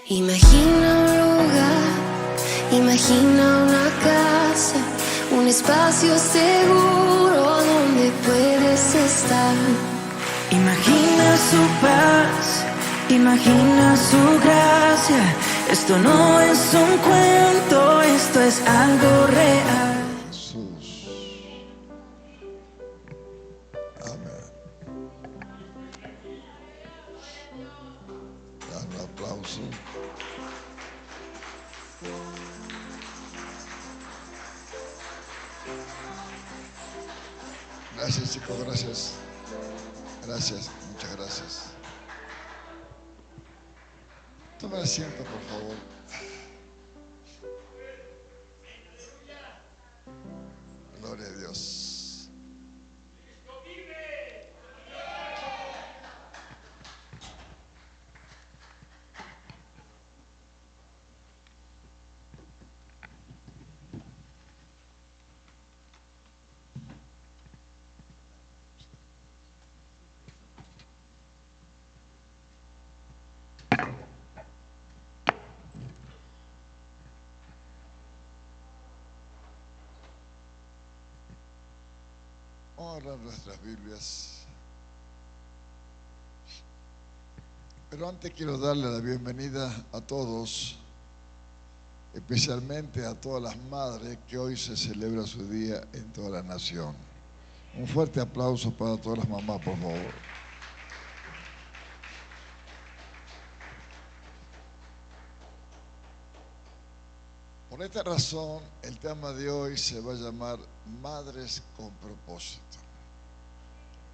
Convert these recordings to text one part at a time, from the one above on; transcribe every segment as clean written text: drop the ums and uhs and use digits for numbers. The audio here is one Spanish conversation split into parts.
Imagina un lugar, imagina una casa, un espacio seguro donde puedes estar. Imagina su paz, imagina su gracia. Esto no es un cuento, esto es algo real. Jesús. Amén. Dan un aplauso. Gracias, chicos, gracias. Gracias, muchas gracias. Tome asiento, por favor. Gloria a Dios. Vamos a hablar nuestras Biblias. Pero antes quiero darle la bienvenida a todos, especialmente a todas las madres que hoy se celebra su día en toda la nación. Un fuerte aplauso para todas las mamás, por favor. Por esta razón, el tema de hoy se va a llamar Madres con propósito.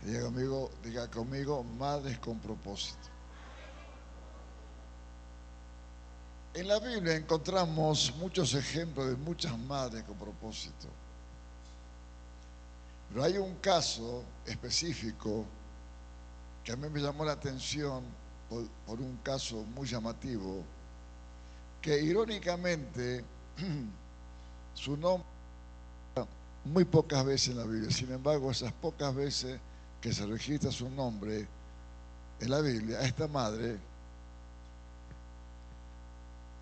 Diga conmigo, Madres con propósito. En la Biblia encontramos muchos ejemplos de muchas madres con propósito. Pero hay un caso específico que a mí me llamó la atención por un caso muy llamativo, que irónicamente su nombre muy pocas veces en la Biblia. Sin embargo, esas pocas veces que se registra su nombre en la Biblia, a esta madre,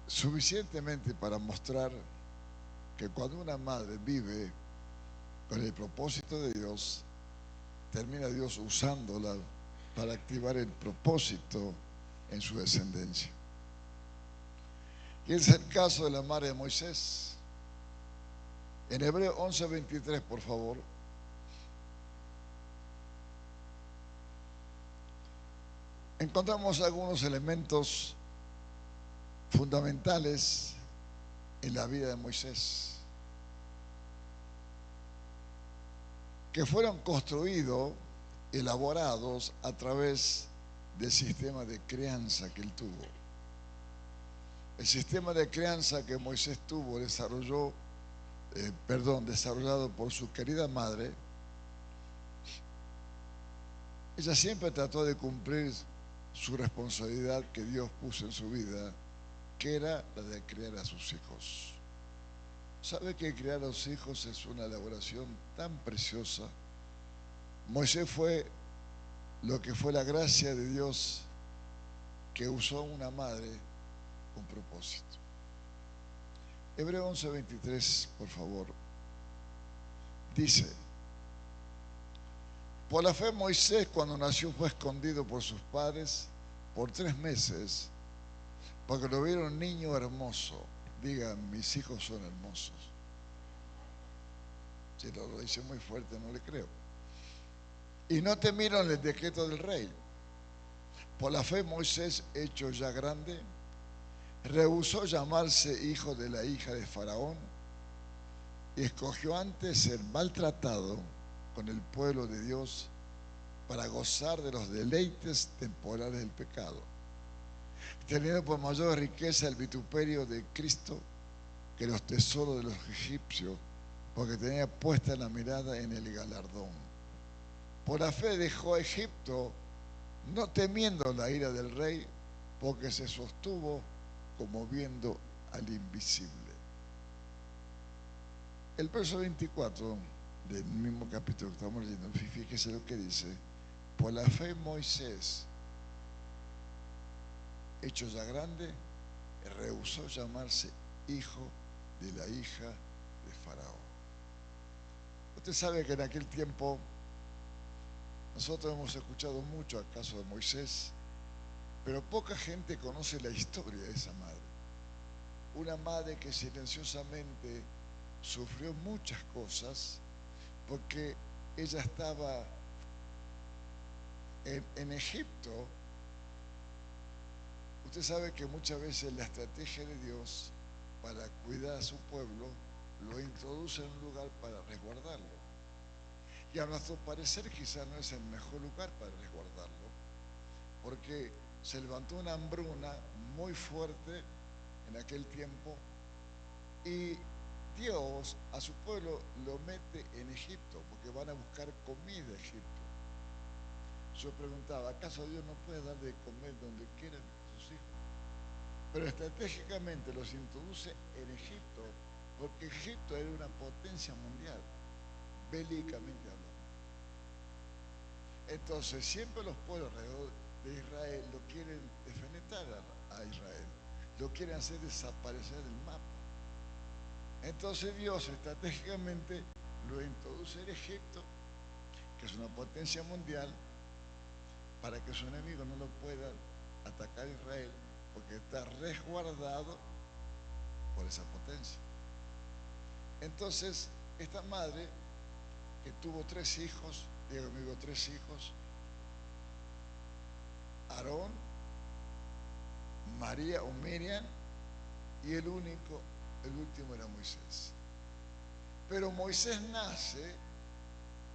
suficientemente para mostrar que cuando una madre vive con el propósito de Dios, termina Dios usándola para activar el propósito en su descendencia. Y es el caso de la madre de Moisés. En Hebreos 11:23, por favor. Encontramos algunos elementos fundamentales en la vida de Moisés que fueron construidos, elaborados a través del sistema de crianza que él tuvo. El sistema de crianza que Moisés tuvo desarrollado por su querida madre. Ella siempre trató de cumplir su responsabilidad que Dios puso en su vida, que era la de criar a sus hijos. ¿Sabe que criar a los hijos es una elaboración tan preciosa? Moisés fue lo que fue la gracia de Dios que usó una madre con propósito. Hebreos 11:23, por favor. Dice: por la fe Moisés, cuando nació, fue escondido por sus padres por 3 meses, porque lo vieron niño hermoso. Digan, mis hijos son hermosos. Si lo dice muy fuerte, no le creo. Y no temieron el decreto del rey. Por la fe Moisés, hecho ya grande, rehusó llamarse hijo de la hija de Faraón y escogió antes ser maltratado con el pueblo de Dios para gozar de los deleites temporales del pecado, teniendo por mayor riqueza el vituperio de Cristo que los tesoros de los egipcios, porque tenía puesta la mirada en el galardón. Por la fe dejó a Egipto, no temiendo la ira del rey, porque se sostuvo como viendo al invisible. El verso 24 del mismo capítulo que estamos leyendo, fíjese lo que dice: por la fe Moisés, hecho ya grande, rehusó llamarse hijo de la hija de Faraón. Usted sabe que en aquel tiempo nosotros hemos escuchado mucho al caso de Moisés, pero poca gente conoce la historia de esa madre. Una madre que silenciosamente sufrió muchas cosas porque ella estaba en Egipto. Usted sabe que muchas veces la estrategia de Dios para cuidar a su pueblo lo introduce en un lugar para resguardarlo. Y a nuestro parecer quizás no es el mejor lugar para resguardarlo, porque se levantó una hambruna muy fuerte en aquel tiempo y Dios a su pueblo lo mete en Egipto porque van a buscar comida a Egipto. Yo preguntaba, ¿acaso Dios no puede dar de comer donde quieran a sus hijos? Pero estratégicamente los introduce en Egipto porque Egipto era una potencia mundial, bélicamente hablando. Entonces siempre los pueblos alrededor de Israel lo quieren defenestrar a Israel, lo quieren hacer desaparecer del mapa. Entonces Dios estratégicamente lo introduce en Egipto, que es una potencia mundial, para que sus enemigos no lo puedan atacar a Israel, porque está resguardado por esa potencia. Entonces, esta madre que tuvo 3 hijos, digo amigo, 3 hijos, Aarón, María o Miriam, y el último era Moisés. Pero Moisés nace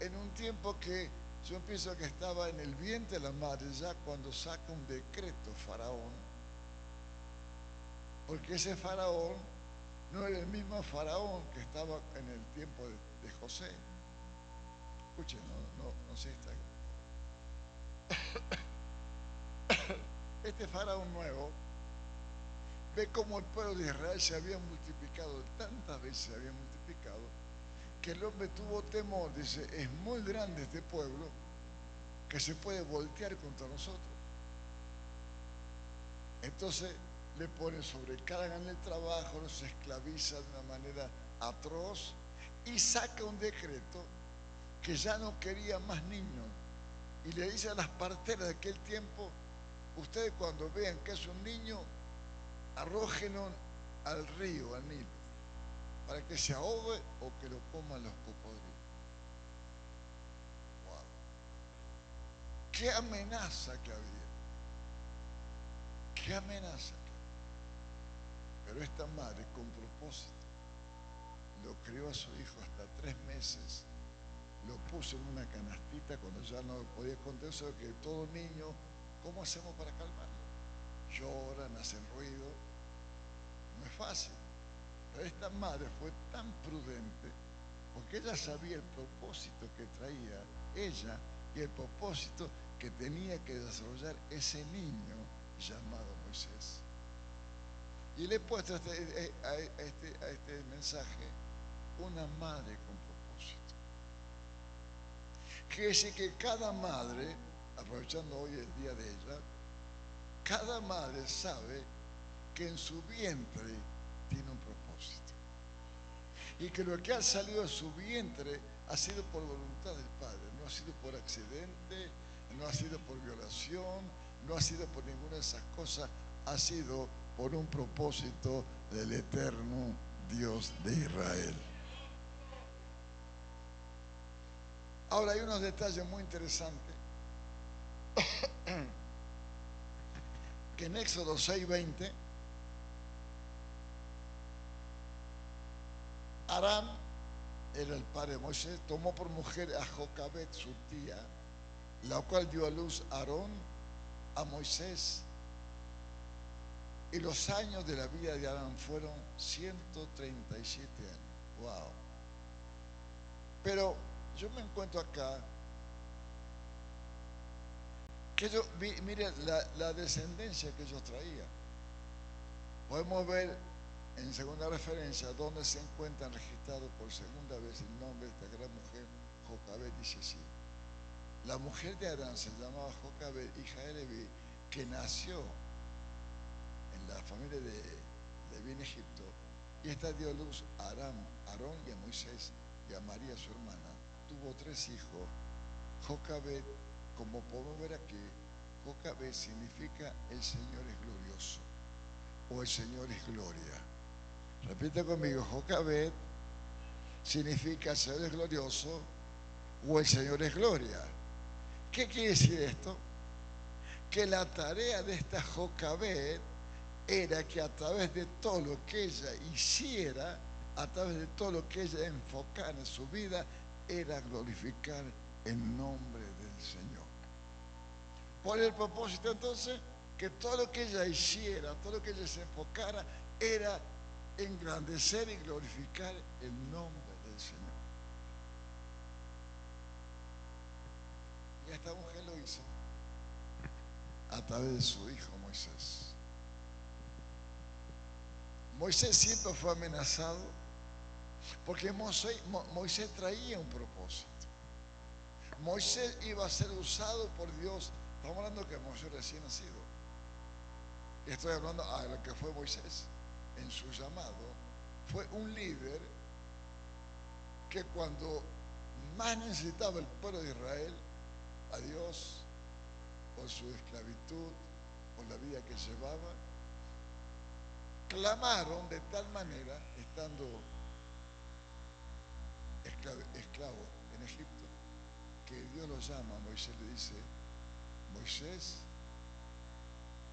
en un tiempo que yo pienso que estaba en el vientre de la madre ya cuando saca un decreto Faraón, porque ese Faraón no era el mismo Faraón que estaba en el tiempo de José. Escuchen, no sé, está aquí. Este Faraón nuevo ve cómo el pueblo de Israel se había multiplicado, tantas veces se había multiplicado, que el hombre tuvo temor, dice, es muy grande este pueblo que se puede voltear contra nosotros. Entonces le pone sobrecargan el trabajo, los esclaviza de una manera atroz y saca un decreto que ya no quería más niños y le dice a las parteras de aquel tiempo, ustedes cuando vean que es un niño, arrójenlo al río, al Nilo, para que se ahogue o que lo coman los cocodrilos. Wow. Qué amenaza que había. Qué amenaza que había. Pero esta madre con propósito lo crió a su hijo hasta 3 meses, lo puso en una canastita cuando ya no podía esconder, eso que todo niño, ¿cómo hacemos para calmarlo? Lloran, hacen ruido, no es fácil. Pero esta madre fue tan prudente porque ella sabía el propósito que traía ella y el propósito que tenía que desarrollar ese niño llamado Moisés. Y le he puesto a este mensaje una madre con propósito. Quiere decir que cada madre, aprovechando hoy el día de ella, cada madre sabe que en su vientre tiene un propósito. Y que lo que ha salido de su vientre ha sido por voluntad del Padre, no ha sido por accidente, no ha sido por violación, no ha sido por ninguna de esas cosas, ha sido por un propósito del eterno Dios de Israel. Ahora hay unos detalles muy interesantes que en Éxodo 6:20 Aram era el padre de Moisés, tomó por mujer a Jocabed, su tía, la cual dio a luz a Aarón, a Moisés. Y los años de la vida de Aram fueron 137 años. Wow. Pero yo me encuentro acá que mire la descendencia que ellos traían. Podemos ver en segunda referencia donde se encuentran registrados por segunda vez el nombre de esta gran mujer, Jocabed, dice así. La mujer de Aram se llamaba Jocabed, hija de Leví, que nació en la familia de Egipto. Y esta dio luz a Aarón y a Moisés y a María su hermana. Tuvo 3 hijos. Jocabed, como podemos ver aquí, Jocabed significa el Señor es glorioso o el Señor es gloria. Repite conmigo, Jocabed significa el Señor es glorioso o el Señor es gloria. ¿Qué quiere decir esto? Que la tarea de esta Jocabed era que a través de todo lo que ella hiciera, a través de todo lo que ella enfocara en su vida, era glorificar el nombre del Señor. ¿Cuál es el propósito entonces? Que todo lo que ella hiciera, todo lo que ella se enfocara, era engrandecer y glorificar el nombre del Señor. Y esta mujer lo hizo a través de su hijo Moisés. Moisés siempre fue amenazado porque Moisés traía un propósito. Moisés iba a ser usado por Dios. Estamos hablando que Moisés recién nacido. Estoy hablando de lo que fue Moisés en su llamado. Fue un líder que cuando más necesitaba el pueblo de Israel a Dios, por su esclavitud, por la vida que llevaba, clamaron de tal manera, estando esclavo en Egipto, que Dios lo llama a Moisés, le dice: Moisés,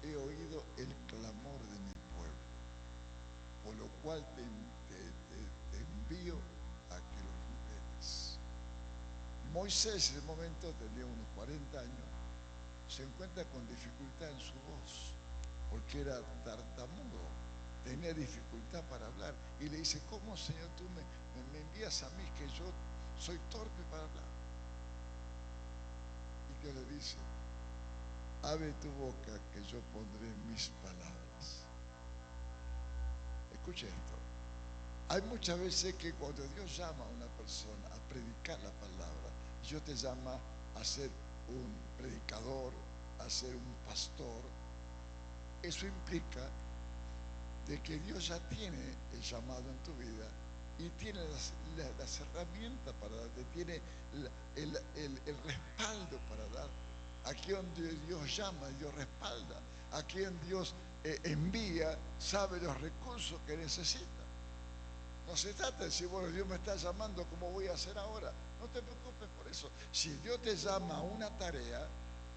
he oído el clamor de mi pueblo, por lo cual te envío a que los liberes. Moisés en ese momento tenía unos 40 años, se encuentra con dificultad en su voz, porque era tartamudo, tenía dificultad para hablar, y le dice: ¿cómo, Señor, tú me envías a mí, que yo soy torpe para hablar? Y Dios le dice: abre tu boca, que yo pondré mis palabras. Escuche esto. Hay muchas veces que cuando Dios llama a una persona a predicar la palabra, Dios te llama a ser un predicador, a ser un pastor. Eso implica de que Dios ya tiene el llamado en tu vida y tiene las herramientas para darte, tiene el respaldo para darte. Aquí donde Dios llama, Dios respalda. Aquí donde Dios envía, sabe los recursos que necesita. No se trata de decir: bueno, Dios me está llamando, ¿cómo voy a hacer ahora? No te preocupes por eso. Si Dios te llama a una tarea,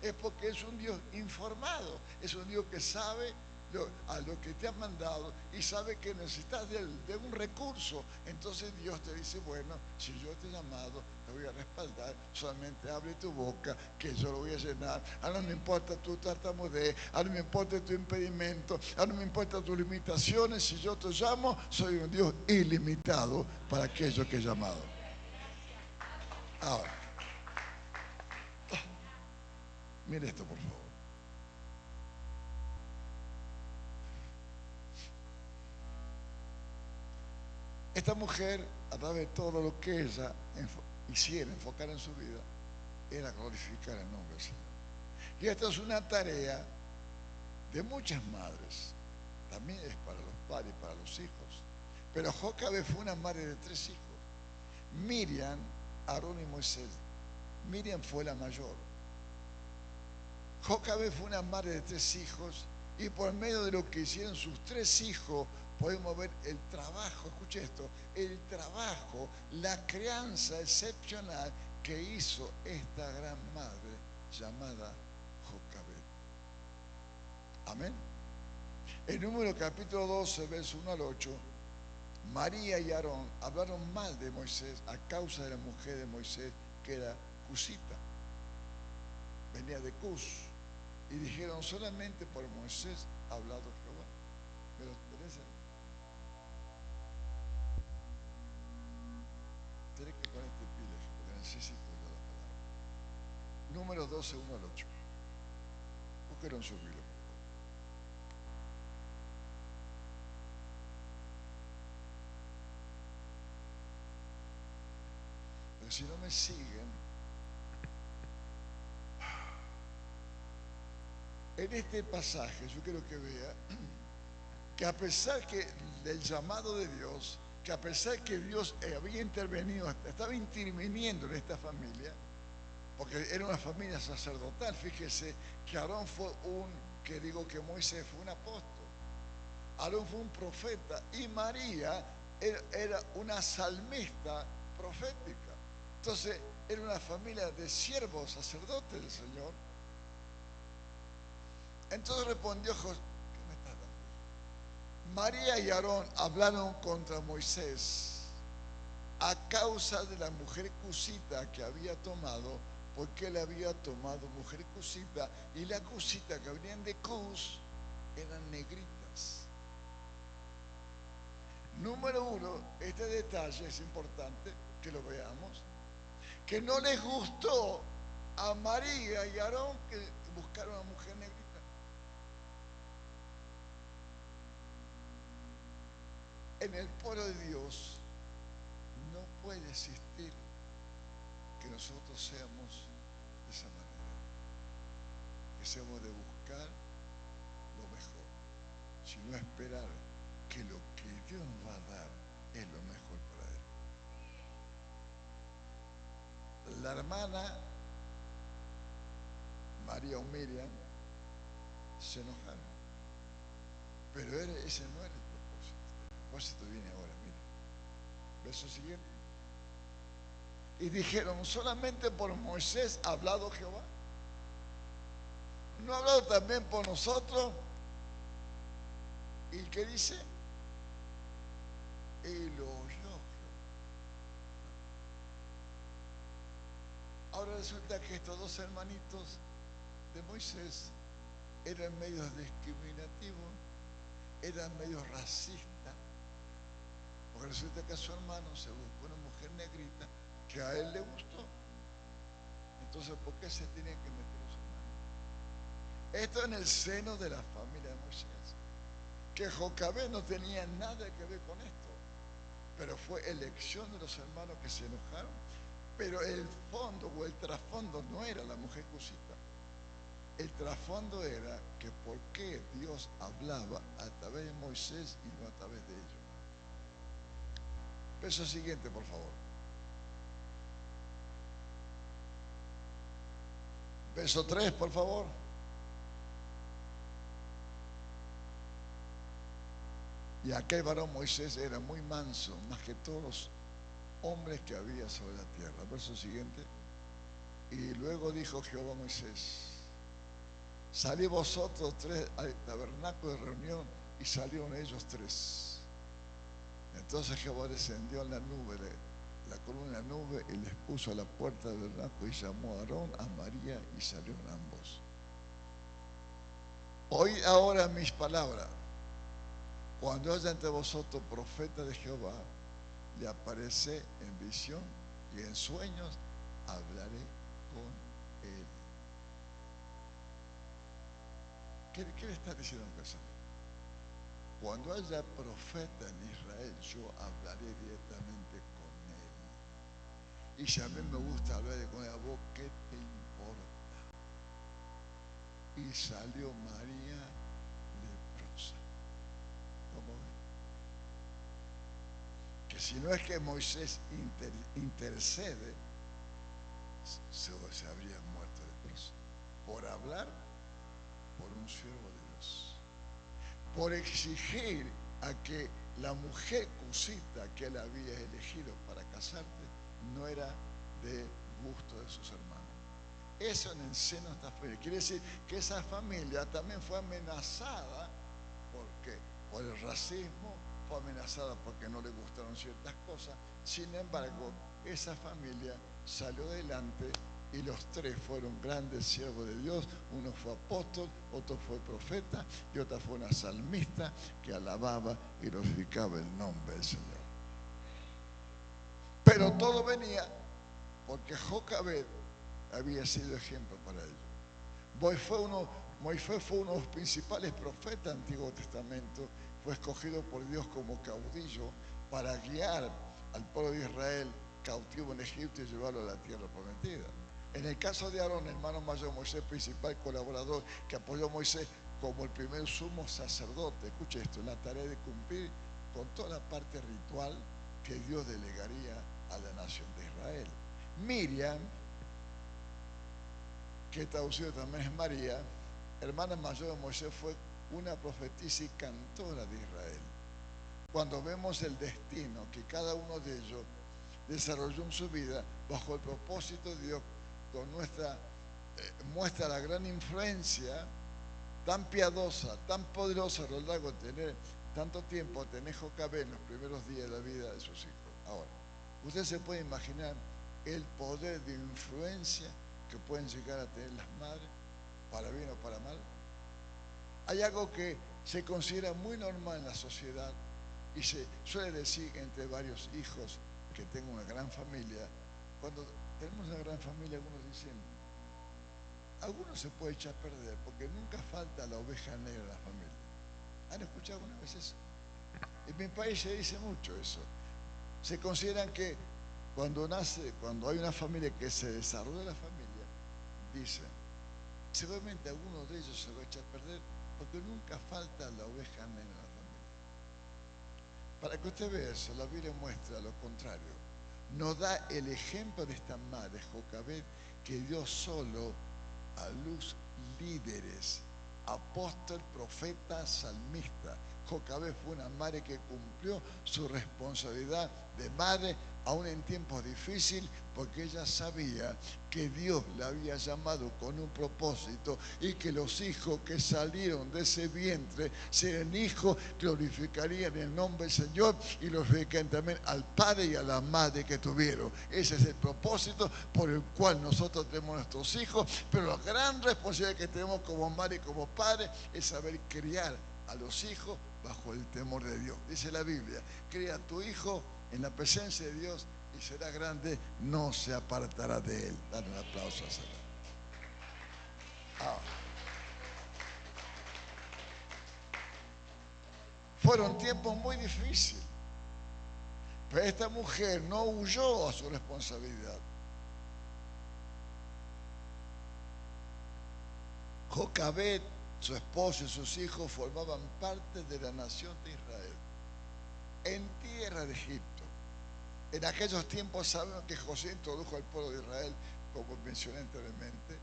es porque es un Dios informado, es un Dios que sabe a lo que te ha mandado y sabe que necesitas de un recurso. Entonces Dios te dice: bueno, si yo te he llamado, te voy a respaldar, solamente abre tu boca, que yo lo voy a llenar. No me importa tu tartamudez, no me importa tu impedimento, no me importa tus limitaciones. Si yo te llamo, soy un Dios ilimitado para aquello que he llamado. Ahora, mire esto, por favor. Esta mujer, a través de todo lo que ella hiciera, enfocar en su vida, era glorificar el nombre del Señor. Y esta es una tarea de muchas madres. También es para los padres y para los hijos. Pero Jocabed fue una madre de 3 hijos. Miriam, Aarón y Moisés. Miriam fue la mayor. Jocabed fue una madre de 3 hijos, y por medio de lo que hicieron sus 3 hijos podemos ver el trabajo, escuche esto, el trabajo, la crianza excepcional que hizo esta gran madre llamada Jocabed. Amén. En Números capítulo 12, verso 1 al 8, María y Aarón hablaron mal de Moisés a causa de la mujer de Moisés, que era cusita, venía de Cus, y dijeron: solamente por Moisés ha hablado Jehová. Pero Teresa, tiene que poner este pilas, porque necesito yo la palabra. Números 12, 1 al 8. Búsquenlo en su Biblia, por favor. Pero si no me siguen, en este pasaje yo quiero que vea que a pesar del llamado de Dios, que a pesar que Dios había intervenido, estaba interviniendo en esta familia, porque era una familia sacerdotal. Fíjese que Aarón fue que Moisés fue un apóstol, Aarón fue un profeta y María era una salmista profética. Entonces era una familia de siervos sacerdotes del Señor. Entonces respondió José: ¿qué me estás dando? María y Aarón hablaron contra Moisés a causa de la mujer cusita que había tomado, porque él había tomado mujer cusita, y la cusita que venían de Cus eran negritas. Número uno, este detalle es importante que lo veamos, que no les gustó a María y Aarón que buscaron a mujer negrita. En el pueblo de Dios no puede existir que nosotros seamos de esa manera, que seamos de buscar lo mejor, sino esperar que lo que Dios nos va a dar es lo mejor para Él. La hermana María o Miriam se enojaron, pero ese no era el propósito. El propósito viene ahora, mire. Verso siguiente. Y dijeron: solamente por Moisés ha hablado Jehová. ¿No ha hablado también por nosotros? ¿Y qué dice? Y lo oyó Jehová. Ahora resulta que estos dos hermanitos de Moisés eran medios discriminativos, eran medios racistas, porque resulta que a su hermano se buscó una mujer negrita que a él le gustó. Entonces, ¿por qué se tenían que meter los hermanos? Esto en el seno de la familia de Moisés, que Jocabed no tenía nada que ver con esto, pero fue elección de los hermanos que se enojaron. Pero el fondo o el trasfondo no era la mujer cusita. El trasfondo era que por qué Dios hablaba a través de Moisés y no a través de ellos. Verso siguiente, por favor. Verso 3, por favor. Y aquel varón Moisés era muy manso, más que todos los hombres que había sobre la tierra. Verso siguiente. Y luego dijo Jehová a Moisés: salid vosotros tres al tabernáculo de reunión. Y salieron ellos tres. Entonces Jehová descendió en la nube, la columna de la nube, y les puso a la puerta del tabernáculo, y llamó a Aarón, a María, y salieron ambos. Oíd ahora mis palabras. Cuando haya entre vosotros profeta de Jehová, le aparece en visión y en sueños, hablaré con él. ¿Qué le está diciendo el caso? Cuando haya profeta en Israel, yo hablaré directamente con él. Y si a mí me gusta hablar con él, ¿a vos qué te importa? Y salió María leprosa. ¿Cómo ven? Que si no es que Moisés intercede, se habría muerto leproso. Por hablar por un siervo de Dios. Por exigir a que la mujer cusita que él había elegido para casarte no era de gusto de sus hermanos. Eso en el seno de esta familia. Quiere decir que esa familia también fue amenazada. ¿Por qué? Por el racismo, fue amenazada porque no le gustaron ciertas cosas. Sin embargo, esa familia salió adelante y los tres fueron grandes siervos de Dios. Uno fue apóstol, otro fue profeta y otra fue una salmista que alababa y glorificaba el nombre del Señor. Pero todo venía porque Jocabed había sido ejemplo para ellos. Moisés fue uno de los principales profetas del Antiguo Testamento. Fue escogido por Dios como caudillo para guiar al pueblo de Israel cautivo en Egipto y llevarlo a la tierra prometida. En el caso de Aarón, hermano mayor de Moisés, principal colaborador que apoyó a Moisés, como el primer sumo sacerdote, escuche esto, la tarea de cumplir con toda la parte ritual que Dios delegaría a la nación de Israel. Miriam, que traducido también es María, hermana mayor de Moisés, fue una profetisa y cantora de Israel. Cuando vemos el destino que cada uno de ellos desarrolló en su vida bajo el propósito de Dios, con muestra la gran influencia tan piadosa, tan poderosa a lo largo de tener tanto tiempo, tener Jocabed en los primeros días de la vida de sus hijos. Ahora, usted se puede imaginar el poder de influencia que pueden llegar a tener las madres, para bien o para mal. Hay algo que se considera muy normal en la sociedad y se suele decir entre varios hijos que tengo una gran familia. Cuando tenemos una gran familia, algunos dicen, algunos se puede echar a perder porque nunca falta la oveja negra en la familia. ¿Han escuchado alguna vez eso? En mi país se dice mucho eso. Se consideran que cuando hay una familia que se desarrolla la familia, dicen, seguramente alguno de ellos se va a echar a perder porque nunca falta la oveja negra en la familia. Para que usted vea eso, la Biblia muestra lo contrario. Nos da el ejemplo de esta madre, Jocabed, que dio solo a luz líderes, apóstol, profeta, salmista. Jocabed fue una madre que cumplió su responsabilidad de madre aún en tiempos difíciles, porque ella sabía que Dios la había llamado con un propósito y que los hijos que salieron de ese vientre serían hijos que glorificarían el nombre del Señor y glorificarían también al padre y a la madre que tuvieron. Ese es el propósito por el cual nosotros tenemos nuestros hijos, pero la gran responsabilidad que tenemos como madre y como padre es saber criar a los hijos bajo el temor de Dios. Dice la Biblia, cría a tu hijo en la presencia de Dios y será grande, no se apartará de él. Dale un aplauso a Señor. Fueron tiempos muy difíciles, pero esta mujer no huyó a su responsabilidad. Jocabed, su esposo y sus hijos formaban parte de la nación de Israel en tierra de Egipto. En aquellos tiempos sabemos que José introdujo al pueblo de Israel, como mencioné anteriormente,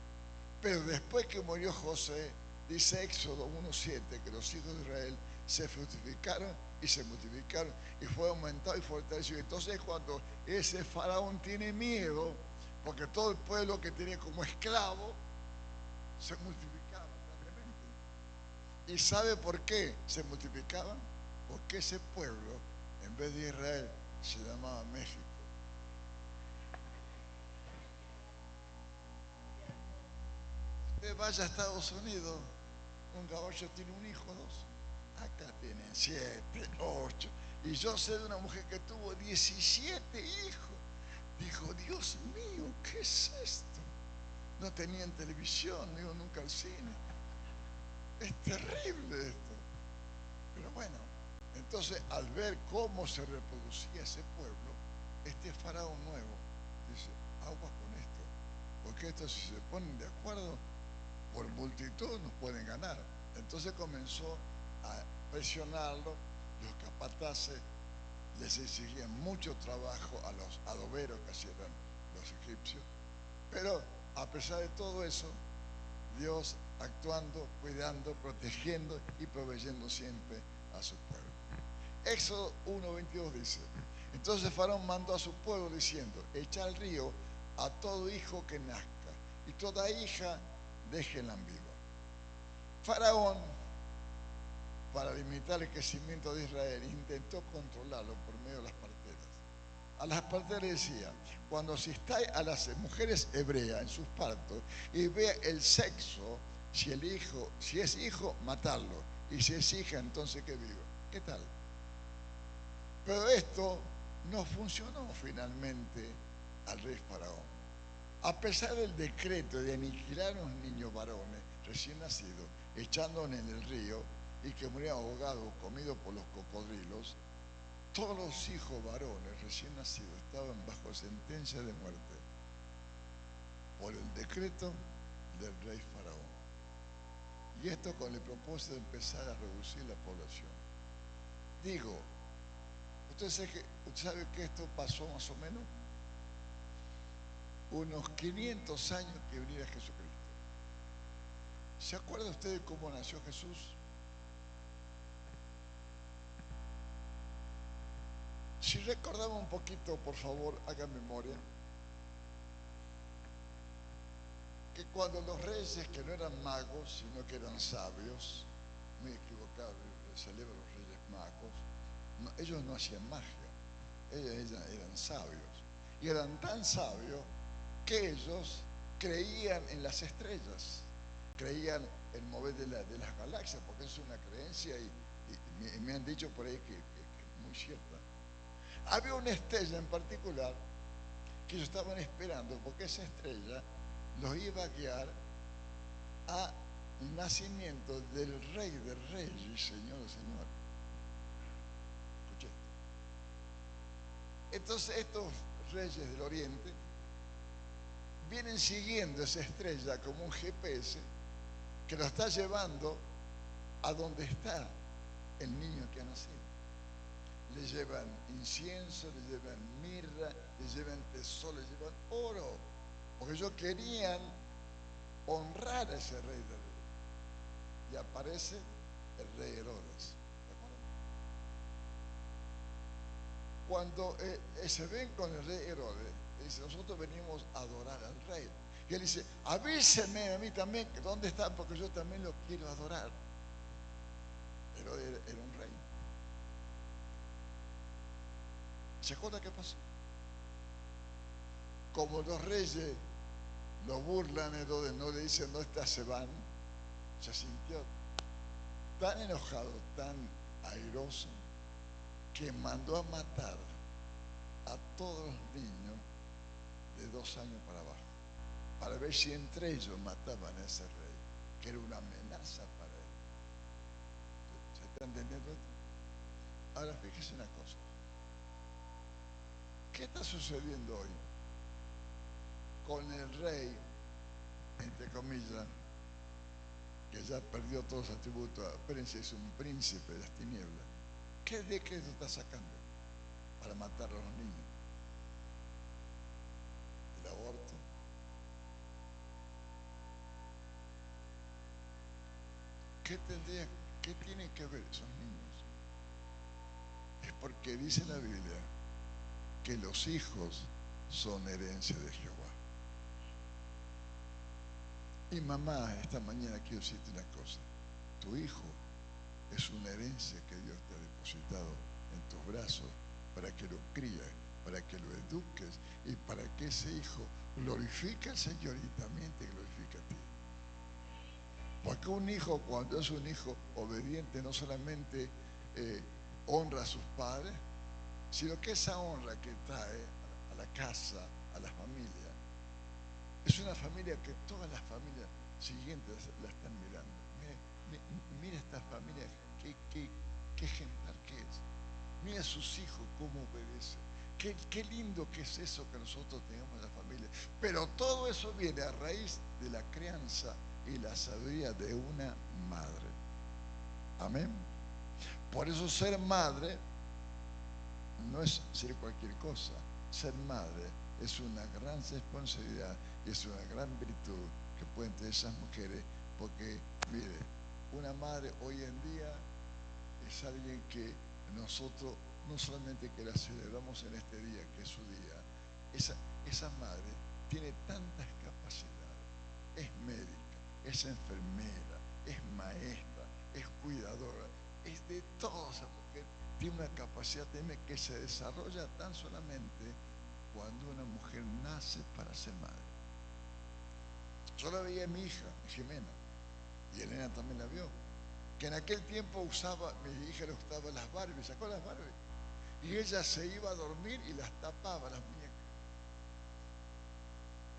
pero después que murió José, dice Éxodo 1:7, que los hijos de Israel se fructificaron y se multiplicaron y fue aumentado y fortalecido. Entonces cuando ese faraón tiene miedo, porque todo el pueblo que tenía como esclavo se multiplicaba grandemente. ¿Y sabe por qué se multiplicaban? Porque ese pueblo, en vez de Israel, se llamaba México. Usted vaya a Estados Unidos, un gabacho tiene un hijo, dos. Acá tienen 7, 8. Y yo sé de una mujer que tuvo 17 hijos. Dijo, Dios mío, ¿qué es esto? No tenían televisión, no iban nunca al cine. Es terrible esto. Pero bueno, entonces al ver cómo se reproducía ese pueblo, este faraón nuevo dice, aguas con esto, porque estos si se ponen de acuerdo, por multitud nos pueden ganar. Entonces comenzó a presionarlo, los capataces les exigían mucho trabajo a los adoberos que hacían los egipcios, pero a pesar de todo eso, Dios actuando, cuidando, protegiendo y proveyendo siempre a su pueblo. Éxodo 1:22 dice, entonces Faraón mandó a su pueblo diciendo, echa al río a todo hijo que nazca y toda hija déjenla en vivo. Faraón, para limitar el crecimiento de Israel, intentó controlarlo por medio de las parteras. A las parteras decía, cuando asistáis a las mujeres hebreas en sus partos y vea el sexo, si es hijo, matarlo, y si es hija, entonces que viva. ¿Qué tal? Pero esto no funcionó finalmente al rey Faraón. A pesar del decreto de aniquilar a los niños varones recién nacidos, echándolos en el río y que murieran ahogados o comidos por los cocodrilos, todos los hijos varones recién nacidos estaban bajo sentencia de muerte por el decreto del rey Faraón. Y esto con el propósito de empezar a reducir la población. Digo, ¿usted sabe que esto pasó más o menos? Unos 500 años que viniera Jesucristo. ¿Se acuerda usted de cómo nació Jesús? Si recordamos un poquito, por favor, haga memoria, que cuando los reyes, que no eran magos, sino que eran sabios, muy equivocado, celebra los reyes magos, no, ellos no hacían magia, ellos eran sabios. Y eran tan sabios que ellos creían en las estrellas, creían en mover de las galaxias, porque es una creencia y me han dicho por ahí que es muy cierta. Había una estrella en particular que ellos estaban esperando, porque esa estrella los iba a guiar al nacimiento del Rey de Reyes y Señor de Señor. Escuché. Entonces estos reyes del Oriente vienen siguiendo esa estrella como un GPS que lo está llevando a donde está el niño que ha nacido. Le llevan incienso, le llevan mirra, le llevan tesoro, le llevan oro, porque ellos querían honrar a ese rey de reyes. Y aparece el rey Herodes. ¿De acuerdo? Cuando se ven con el rey Herodes, dice, nosotros venimos a adorar al rey. Y él dice, avísenme a mí también, ¿dónde está? Porque yo también lo quiero adorar. Herodes era un rey. ¿Se acuerda qué pasó? Como los reyes lo burlan, Herodes no le dicen, no está, se van. Se sintió tan enojado, tan airoso, que mandó a matar a todos los niños de 2 años para abajo, para ver si entre ellos mataban a ese rey, que era una amenaza para él. ¿Se está entendiendo esto? Ahora fíjese una cosa. ¿Qué está sucediendo hoy con el rey, entre comillas, que ya perdió todos los atributos? Espérense, es un príncipe de las tinieblas. ¿Qué decreto está sacando para matar a los niños? El aborto. ¿Qué tienen que ver esos niños? Es porque dice la Biblia que los hijos son herencia de Jehová. Y mamá, esta mañana quiero decirte una cosa. Tu hijo es una herencia que Dios te ha depositado en tus brazos para que lo críes, para que lo eduques y para que ese hijo glorifique al Señor y también te glorifique a ti. Porque un hijo, cuando es un hijo obediente, no solamente honra a sus padres, sino que esa honra que trae a la casa, a la familia, es una familia que todas las familias siguientes la están mirando. Mira esta familia, qué ejemplar que es. Mira a sus hijos cómo obedecen. Qué lindo que es eso que nosotros tengamos en la familia. Pero todo eso viene a raíz de la crianza y la sabiduría de una madre. Amén. Por eso ser madre no es ser cualquier cosa. Ser madre es una gran responsabilidad y es una gran virtud que pueden tener esas mujeres, porque, mire, una madre hoy en día es alguien que nosotros no solamente que la celebramos en este día, que es su día, esa madre tiene tantas capacidades. Es médica, es enfermera, es maestra, es cuidadora, es de todo. Esa mujer tiene una capacidad que se desarrolla tan solamente cuando una mujer nace para ser madre. Yo la veía en mi hija, Jimena, y Elena también la vio, que en aquel tiempo mi hija le gustaba las Barbies, sacó las Barbies, y ella se iba a dormir y las tapaba, las muñecas.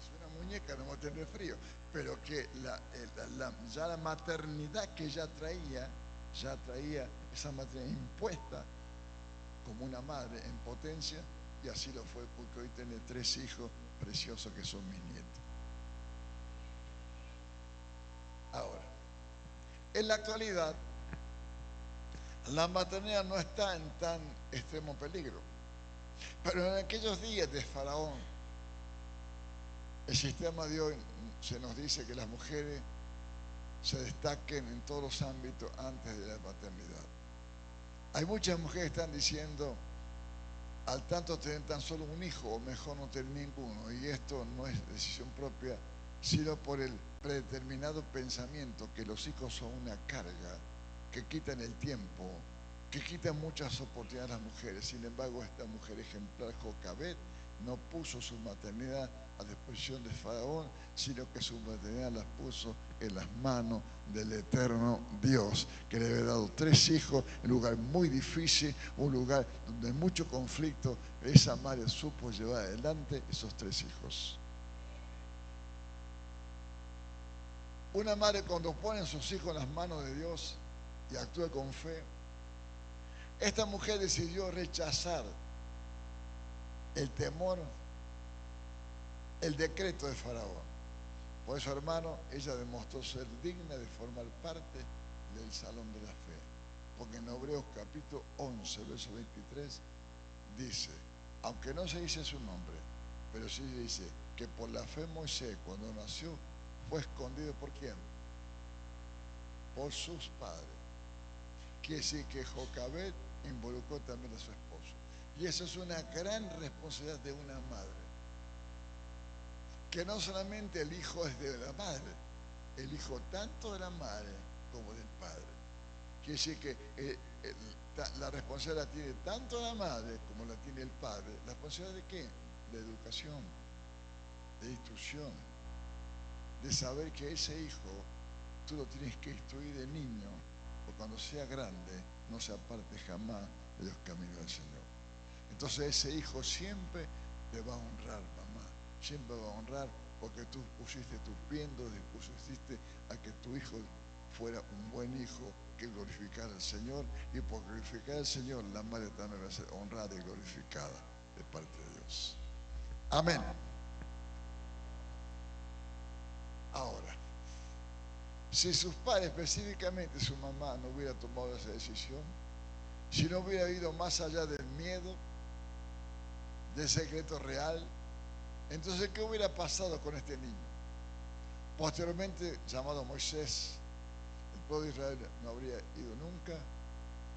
Es una muñeca, no va a tener frío, pero que ya la maternidad que ella traía, esa maternidad impuesta como una madre en potencia, y así lo fue, porque hoy tiene 3 hijos preciosos que son mis nietos. Ahora, En la actualidad, la maternidad no está en tan extremo peligro. Pero en aquellos días de Faraón, el sistema de hoy se nos dice que las mujeres se destaquen en todos los ámbitos antes de la maternidad. Hay muchas mujeres que están diciendo, al tanto tener tan solo un hijo, o mejor no tener ninguno, y esto no es decisión propia, sino por el predeterminado pensamiento que los hijos son una carga, que quitan el tiempo, que quitan muchas oportunidades a las mujeres. Sin embargo, esta mujer ejemplar, Jocabed, no puso su maternidad a disposición de Faraón, sino que su maternidad la puso en las manos del eterno Dios, que le había dado 3 hijos, en un lugar muy difícil, un lugar donde hay mucho conflicto. Esa madre supo llevar adelante esos 3 hijos. Una madre, cuando pone a sus hijos en las manos de Dios y actúa con fe, esta mujer decidió rechazar el temor, el decreto de Faraón. Por eso, hermano, ella demostró ser digna de formar parte del salón de la fe. Porque en Hebreos capítulo 11, verso 23, dice, aunque no se dice su nombre, pero sí se dice que por la fe Moisés, cuando nació, fue escondido ¿por quién? Por sus padres. Quiere decir que Jocabed involucró también a su esposo. Y eso es una gran responsabilidad de una madre. Que no solamente el hijo es de la madre, el hijo tanto de la madre como del padre. Quiere decir que la responsabilidad la tiene tanto la madre como la tiene el padre. ¿La responsabilidad de qué? De educación, de instrucción, de saber que ese hijo tú lo tienes que instruir de niño, porque cuando sea grande no se aparte jamás de los caminos del Señor. Entonces ese hijo siempre te va a honrar, mamá, siempre va a honrar, porque tú pusiste tus piendos, dispusiste a que tu hijo fuera un buen hijo que glorificara al Señor, y por glorificar al Señor la madre también va a ser honrada y glorificada de parte de Dios. Amén. Ahora, si sus padres, específicamente su mamá, no hubiera tomado esa decisión, si no hubiera ido más allá del miedo, del secreto real, entonces ¿qué hubiera pasado con este niño? Posteriormente, llamado Moisés, el pueblo de Israel no habría ido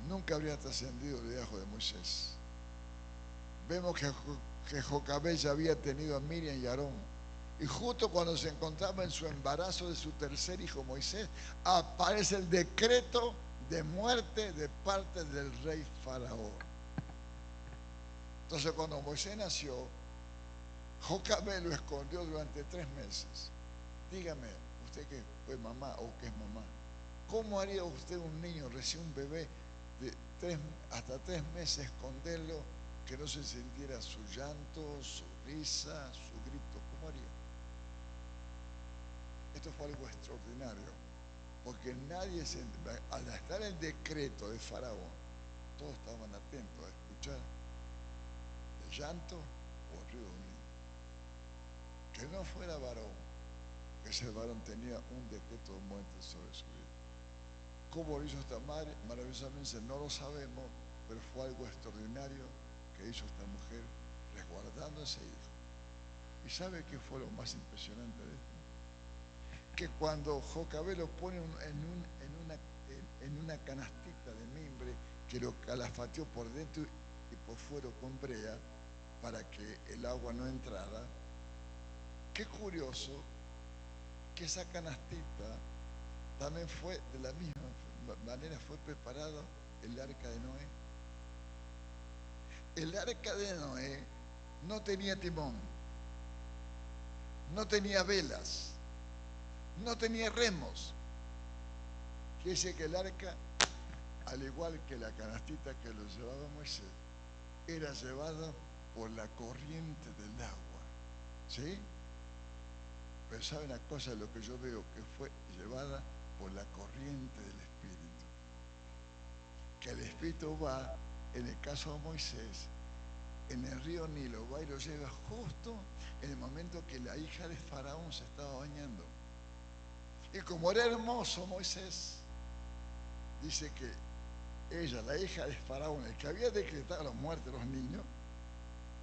nunca habría trascendido el liderazgo de Moisés. Vemos que Jocabed ya había tenido a Miriam y Aarón, y justo cuando se encontraba en su embarazo de su tercer hijo Moisés, aparece el decreto de muerte de parte del rey Faraón. Entonces, cuando Moisés nació, Jocabed lo escondió durante 3 meses. Dígame, usted que fue mamá o que es mamá, ¿cómo haría usted un niño, recién un bebé, de hasta 3 meses esconderlo, que no se sintiera su llanto, su risa, su grito? ¿Cómo haría? Esto fue algo extraordinario, porque nadie, al estar el decreto de Faraón, todos estaban atentos a escuchar el llanto o el ruido de un niño. Que no fuera varón, que ese varón tenía un decreto de muerte sobre su vida. ¿Cómo lo hizo esta madre? Maravillosamente no lo sabemos, pero fue algo extraordinario que hizo esta mujer resguardando a ese hijo. ¿Y sabe qué fue lo más impresionante de esto? Que cuando Jocabed lo pone en una canastita de mimbre, que lo calafateó por dentro y por fuera con brea para que el agua no entrara, qué curioso que esa canastita también fue de la misma manera, fue preparado el arca de Noé. El arca de Noé no tenía timón, no tenía velas, no tenía remos. Quiere decir que el arca, al igual que la canastita que lo llevaba Moisés, era llevada por la corriente del agua. ¿Sí? Pero ¿saben una cosa? Lo que yo veo que fue llevada por la corriente del Espíritu. Que el Espíritu va, en el caso de Moisés, en el río Nilo, va y lo lleva justo en el momento que la hija de Faraón se estaba bañando. Y como era hermoso Moisés, dice que ella, la hija de Faraón, el que había decretado la muerte de los niños,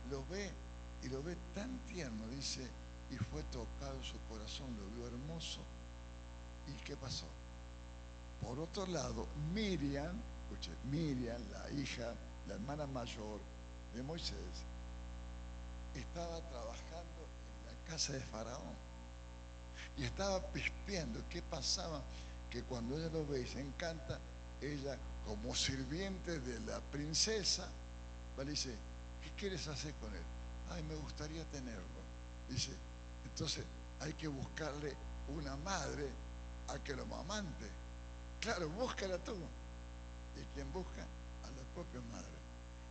lo ve y lo ve tan tierno, dice, y fue tocado su corazón, lo vio hermoso. ¿Y qué pasó? Por otro lado, Miriam, escuche, Miriam, la hija, la hermana mayor de Moisés, estaba trabajando en la casa de Faraón y estaba pispeando. ¿Qué pasaba? Que cuando ella lo ve y se encanta, ella, como sirviente de la princesa, le dice, ¿qué quieres hacer con él? Ay, me gustaría tenerlo. Dice, entonces hay que buscarle una madre a que lo amamante. Claro, búscala tú. ¿Y quién busca? A la propia madre.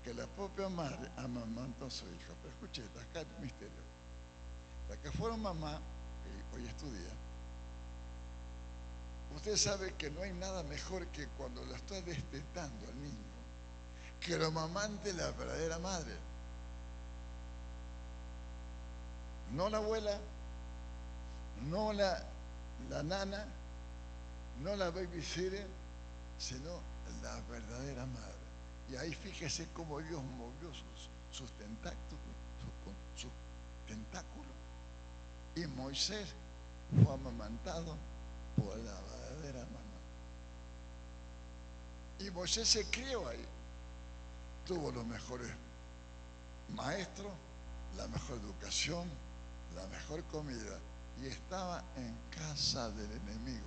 Que la propia madre amamantó a su hijo. Pero escuche, acá el misterio. La que fueron mamá, que hoy estudia, usted sabe que no hay nada mejor que cuando lo está destetando al niño, que lo amamante la verdadera madre. No la abuela, no la nana, no la babysitter, sino la verdadera madre. Y ahí fíjese cómo Dios movió sus tentáculos. Y Moisés fue amamantado por la verdadera mamá. Y Moisés se crió ahí. Tuvo los mejores maestros, la mejor educación, la mejor comida. Y estaba en casa del enemigo.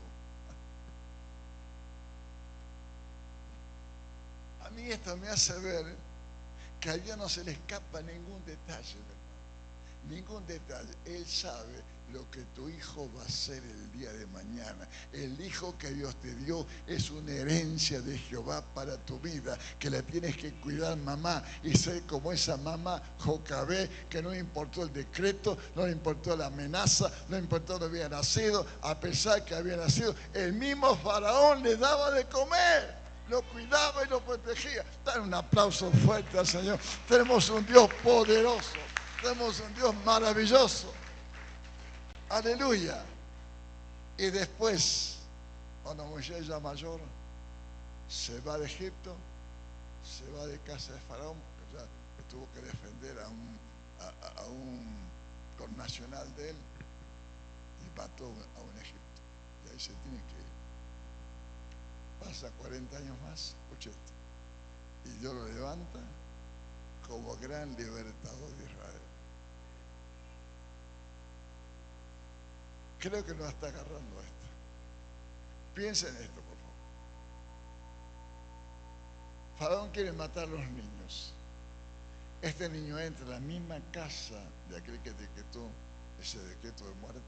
A mí esto me hace ver que a Dios no se le escapa ningún detalle, hermano. Ningún detalle. Él sabe lo que tu hijo va a ser el día de mañana. El hijo que Dios te dio es una herencia de Jehová para tu vida, que la tienes que cuidar, mamá, y ser como esa mamá Jocabé, que no importó el decreto, no le importó la amenaza, no importó que había nacido, a pesar que había nacido, el mismo Faraón le daba de comer. Lo cuidaba y lo protegía. Dar un aplauso fuerte al Señor. Tenemos un Dios poderoso. Tenemos un Dios maravilloso. Aleluya. Y después, cuando Moisés ya mayor, se va de Egipto, se va de casa de Faraón, porque ya tuvo que defender a un connacional de él, y mató a un egipcio. Y ahí se tiene que ir. Pasa 40 años más, escuche esto, y Dios lo levanta como gran libertador de Israel. Creo que nos está agarrando esto. Piensen en esto, por favor. Faraón quiere matar a los niños. Este niño entra en la misma casa de aquel que decretó ese decreto de muerte.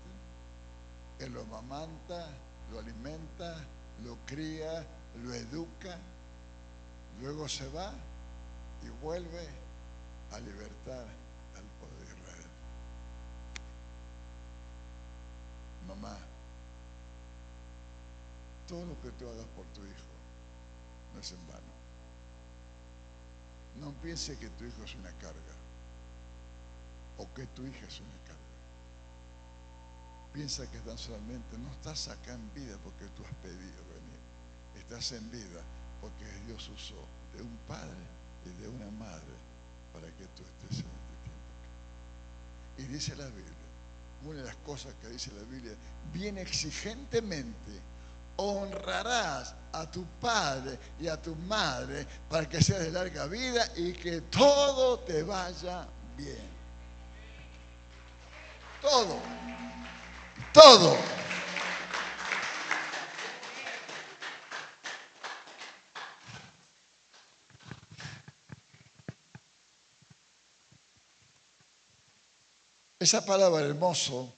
Él lo amamanta, lo alimenta, lo cría, lo educa, luego se va y vuelve a libertar al pueblo de Israel. Mamá, todo lo que tú hagas por tu hijo no es en vano. No piense que tu hijo es una carga o que tu hija es una carga. Piensa que tan solamente no estás acá en vida porque tú has pedido venir. Estás en vida porque Dios usó de un padre y de una madre para que tú estés en este tiempo acá. Y dice la Biblia, una de las cosas que dice la Biblia, bien exigentemente, honrarás a tu padre y a tu madre para que seas de larga vida y que todo te vaya bien. Todo. Todo. Esa palabra hermoso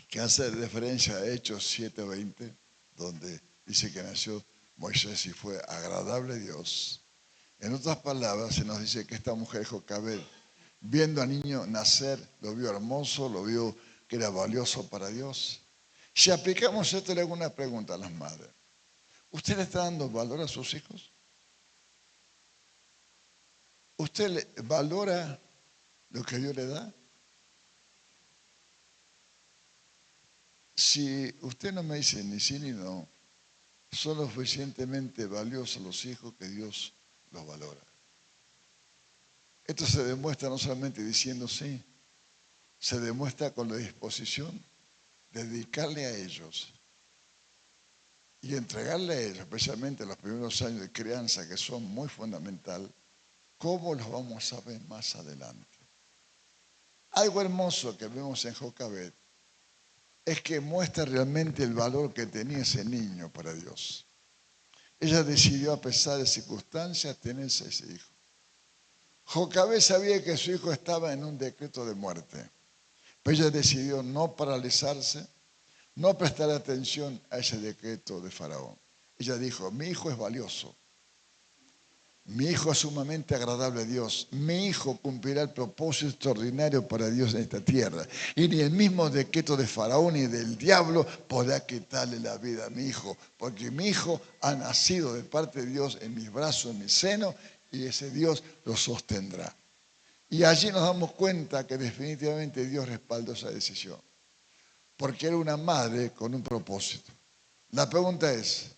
que hace referencia a Hechos 7:20, donde dice que nació Moisés y fue agradable a Dios. En otras palabras, se nos dice que esta mujer Jocabed, viendo al niño nacer, lo vio hermoso, lo vio que era valioso para Dios. Si aplicamos esto, le hago una pregunta a las madres. ¿Usted le está dando valor a sus hijos? ¿Usted le valora lo que Dios le da? Si usted no me dice ni sí ni no, son lo suficientemente valiosos los hijos que Dios los valora. Esto se demuestra no solamente diciendo sí, se demuestra con la disposición de dedicarle a ellos y entregarle a ellos, especialmente los primeros años de crianza, que son muy fundamental, cómo los vamos a ver más adelante. Algo hermoso que vemos en Jocabed es que muestra realmente el valor que tenía ese niño para Dios. Ella decidió, a pesar de circunstancias, tenerse ese hijo. Jocabed sabía que su hijo estaba en un decreto de muerte, pero ella decidió no paralizarse, no prestar atención a ese decreto de Faraón. Ella dijo, mi hijo es valioso, mi hijo es sumamente agradable a Dios, mi hijo cumplirá el propósito extraordinario para Dios en esta tierra. Y ni el mismo decreto de Faraón ni del diablo podrá quitarle la vida a mi hijo, porque mi hijo ha nacido de parte de Dios en mis brazos, en mi seno, y ese Dios lo sostendrá. Y allí nos damos cuenta que definitivamente Dios respaldó esa decisión, porque era una madre con un propósito. La pregunta ¿es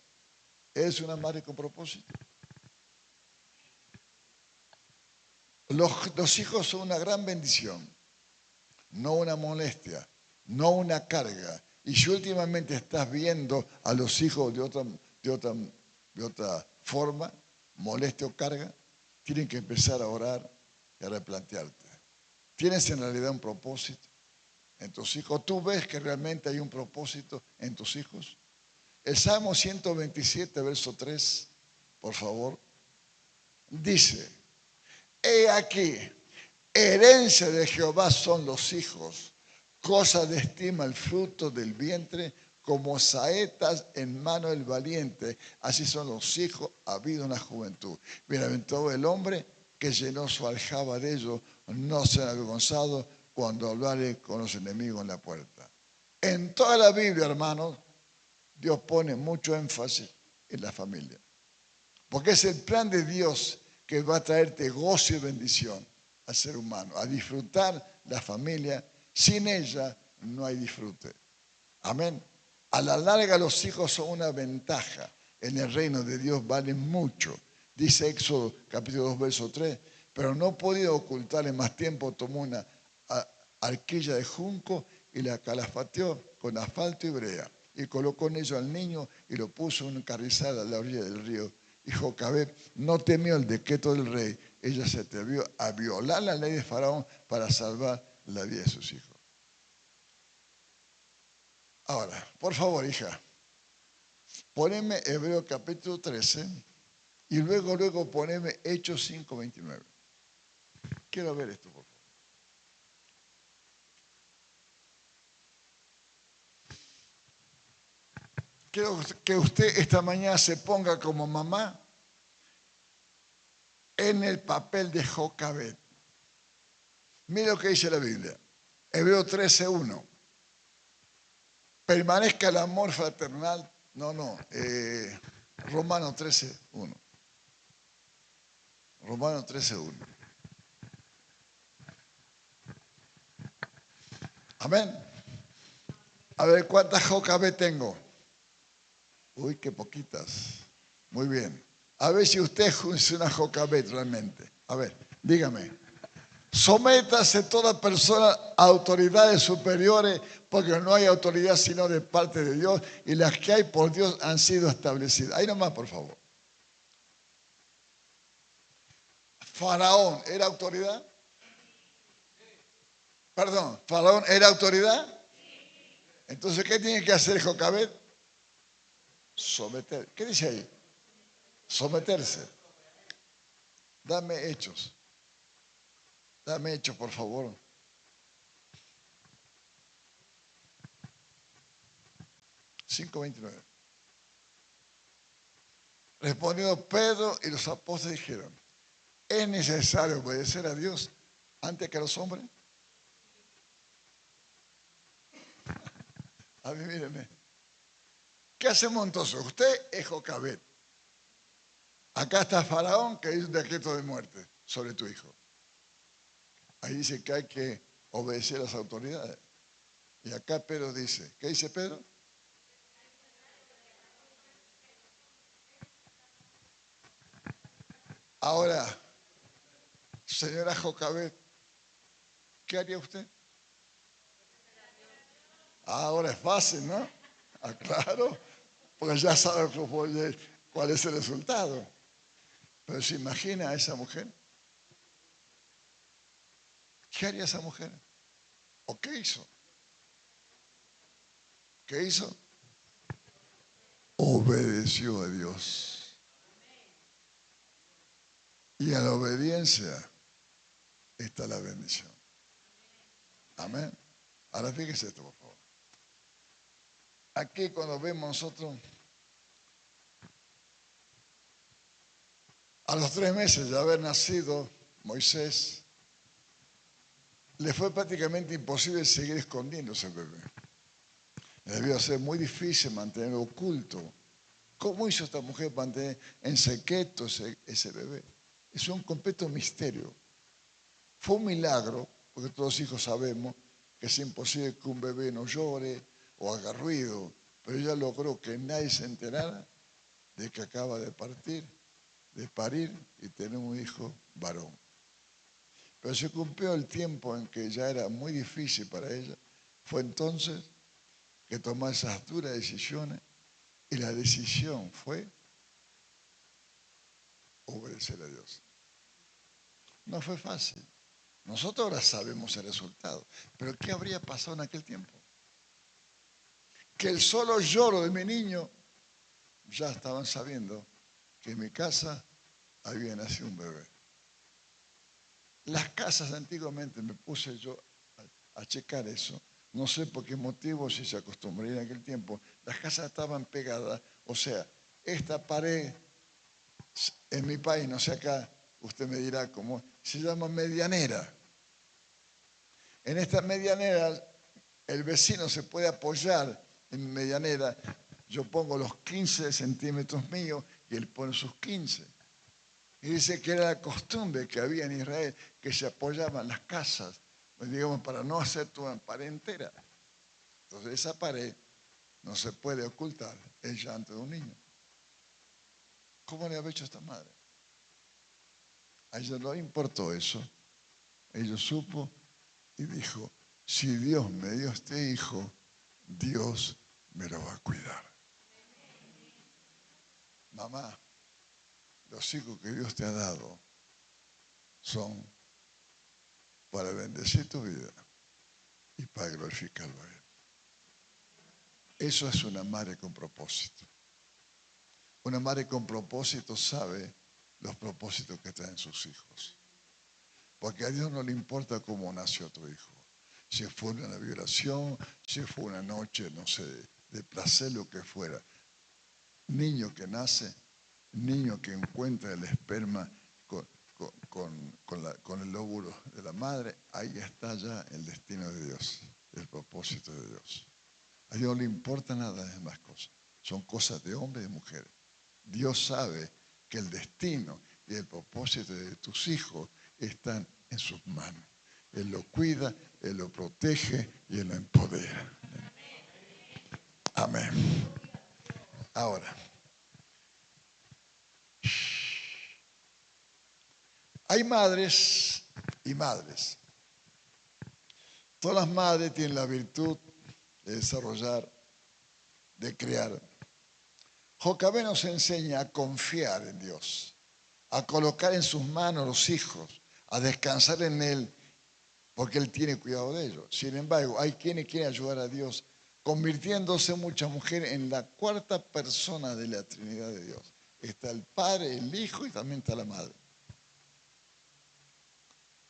una madre con propósito? Los hijos son una gran bendición, no una molestia, no una carga. Y si últimamente estás viendo a los hijos de otra forma, molestia o carga, tienen que empezar a orar y a replantearte. ¿Tienes en realidad un propósito en tus hijos? ¿Tú ves que realmente hay un propósito en tus hijos? El Salmo 127, verso 3, por favor, dice: he aquí, herencia de Jehová son los hijos, cosa de estima el fruto del vientre, como saetas en mano del valiente, así son los hijos habido en la juventud. Bienaventurado el hombre que llenó su aljaba de ellos, no será avergonzado cuando hablare con los enemigos en la puerta. En toda la Biblia, hermanos, Dios pone mucho énfasis en la familia, porque es el plan de Dios que va a traerte gozo y bendición al ser humano, a disfrutar la familia. Sin ella no hay disfrute. Amén. A la larga los hijos son una ventaja. En el reino de Dios valen mucho. Dice Éxodo capítulo 2, verso 3, pero no podía ocultarle más tiempo, tomó una arquilla de junco y la calafateó con asfalto y brea, y colocó en ello al niño y lo puso en un carrizal a la orilla del río. Y Jocabed no temió el decreto del rey. Ella se atrevió a violar la ley de Faraón para salvar la vida de sus hijos. Ahora, por favor, hija, poneme Hebreo capítulo 13 y luego poneme Hechos 5:29. Quiero ver esto, por favor. Quiero que usted esta mañana se ponga como mamá en el papel de Jocabed. Mira lo que dice la Biblia. Hebreo 13:1. Permanezca el amor fraternal. Romanos 13:1. Romanos 13:1. Amén. A ver, ¿cuántas Jocabed tengo? Uy, qué poquitas. Muy bien. A ver si usted es una Jocabed realmente. A ver, dígame. Sométase toda persona a autoridades superiores, porque no hay autoridad sino de parte de Dios, y las que hay por Dios han sido establecidas. Ahí nomás, por favor. ¿Faraón era autoridad? Perdón, ¿Faraón era autoridad? Entonces, ¿qué tiene que hacer Jocabed? Someter. ¿Qué dice ahí? Someterse. Dame Hechos. Dame Hechos, por favor. (5:29). Respondió Pedro y los apóstoles dijeron: ¿es necesario obedecer a Dios antes que a los hombres? A mí, míreme. ¿Qué hacemos entonces? Usted es Jocabed. Acá está Faraón, que hizo un decreto de muerte sobre tu hijo. Ahí dice que hay que obedecer a las autoridades. Y acá Pedro dice, ¿qué dice Pedro? Ahora, señora Jocabet, ¿qué haría usted? Ahora es fácil, ¿no? Ah, claro, porque ya sabe cuál es el resultado. Pero se imagina a esa mujer. ¿Qué haría esa mujer? ¿O qué hizo? ¿Qué hizo? Obedeció a Dios. Y en la obediencia está la bendición. Amén. Ahora fíjese esto, por favor. Aquí cuando vemos nosotros, a los 3 meses de haber nacido Moisés, le fue prácticamente imposible seguir escondiéndose el bebé. Debió ser muy difícil mantenerlo oculto. ¿Cómo hizo esta mujer para mantener en secreto ese bebé? Es un completo misterio. Fue un milagro, porque todos los hijos sabemos que es imposible que un bebé no llore o haga ruido, pero ella logró que nadie se enterara de que acaba de parir y tener un hijo varón. Pero se cumplió el tiempo en que ya era muy difícil para ella. Fue entonces que tomó esas duras decisiones y la decisión fue obedecer a Dios. No fue fácil. Nosotros ahora sabemos el resultado. Pero ¿qué habría pasado en aquel tiempo? Que el solo lloro de mi niño, ya estaban sabiendo que en mi casa había nacido un bebé. Las casas antiguamente, me puse yo a checar eso, no sé por qué motivo, si se acostumbraría en aquel tiempo, las casas estaban pegadas, o sea, esta pared, en mi país, no sé acá, usted me dirá cómo, se llama medianera. En esta medianera, el vecino se puede apoyar en mi medianera, yo pongo los 15 centímetros míos y él pone sus 15. Y dice que era la costumbre que había en Israel, que se apoyaban las casas, pues digamos, para no hacer toda una pared entera. Entonces esa pared no se puede ocultar el llanto de un niño. ¿Cómo le había hecho esta madre? A ella no le importó eso. Ella supo y dijo, si Dios me dio este hijo, Dios me lo va a cuidar. Mamá, los hijos que Dios te ha dado son para bendecir tu vida y para glorificarlo a Él. Eso es una madre con propósito. Una madre con propósito sabe los propósitos que traen sus hijos. Porque a Dios no le importa cómo nació tu hijo. Si fue una violación, si fue una noche, no sé, de placer, lo que fuera. Niño que nace, niño que encuentra el esperma con el óvulo de la madre, ahí está ya el destino de Dios, el propósito de Dios. A Dios no le importa nada de más cosas. Son cosas de hombre y de mujer. Dios sabe que el destino y el propósito de tus hijos están en sus manos. Él lo cuida, Él lo protege y Él lo empodera. Amén. Ahora, hay madres y madres. Todas las madres tienen la virtud de desarrollar, de crear. Jocabet nos enseña a confiar en Dios, a colocar en sus manos los hijos, a descansar en Él, porque Él tiene cuidado de ellos. Sin embargo, hay quienes quieren ayudar a Dios, convirtiéndose muchas mujeres en la cuarta persona de la Trinidad de Dios. Está el Padre, el Hijo y también está la Madre.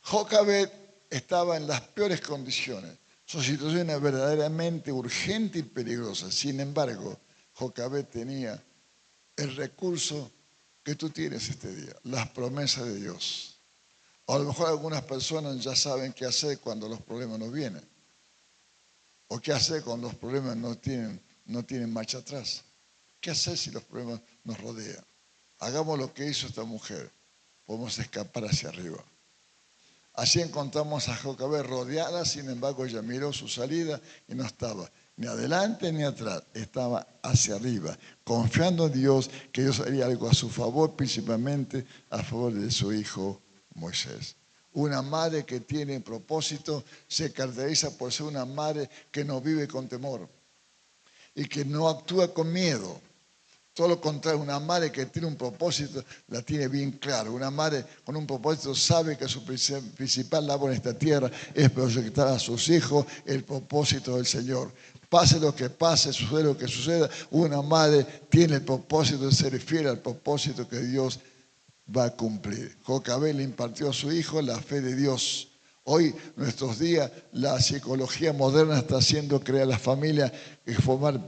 Jocabet estaba en las peores condiciones. Su situación era verdaderamente urgente y peligrosa. Sin embargo, Jocabet tenía el recurso que tú tienes este día, las promesas de Dios. A lo mejor algunas personas ya saben qué hacer cuando los problemas no vienen. O qué hacer cuando los problemas no tienen marcha atrás. ¿Qué hacer si los problemas nos rodean? Hagamos lo que hizo esta mujer. Podemos escapar hacia arriba. Así encontramos a Jocabet rodeada, sin embargo ella miró su salida y no estaba. ni adelante ni atrás, estaba hacia arriba, confiando en Dios, que Dios haría algo a su favor, principalmente a favor de su hijo Moisés. Una madre que tiene propósito se caracteriza por ser una madre que no vive con temor y que no actúa con miedo. Todo lo contrario, una madre que tiene un propósito la tiene bien claro. Una madre con un propósito sabe que su principal labor en esta tierra es proyectar a sus hijos el propósito del Señor. Pase lo que pase, suceda lo que suceda, una madre tiene el propósito de ser fiel al propósito que Dios va a cumplir. Jocabed le impartió a su hijo la fe de Dios. Hoy, nuestros días, la psicología moderna está haciendo crear las familias y formar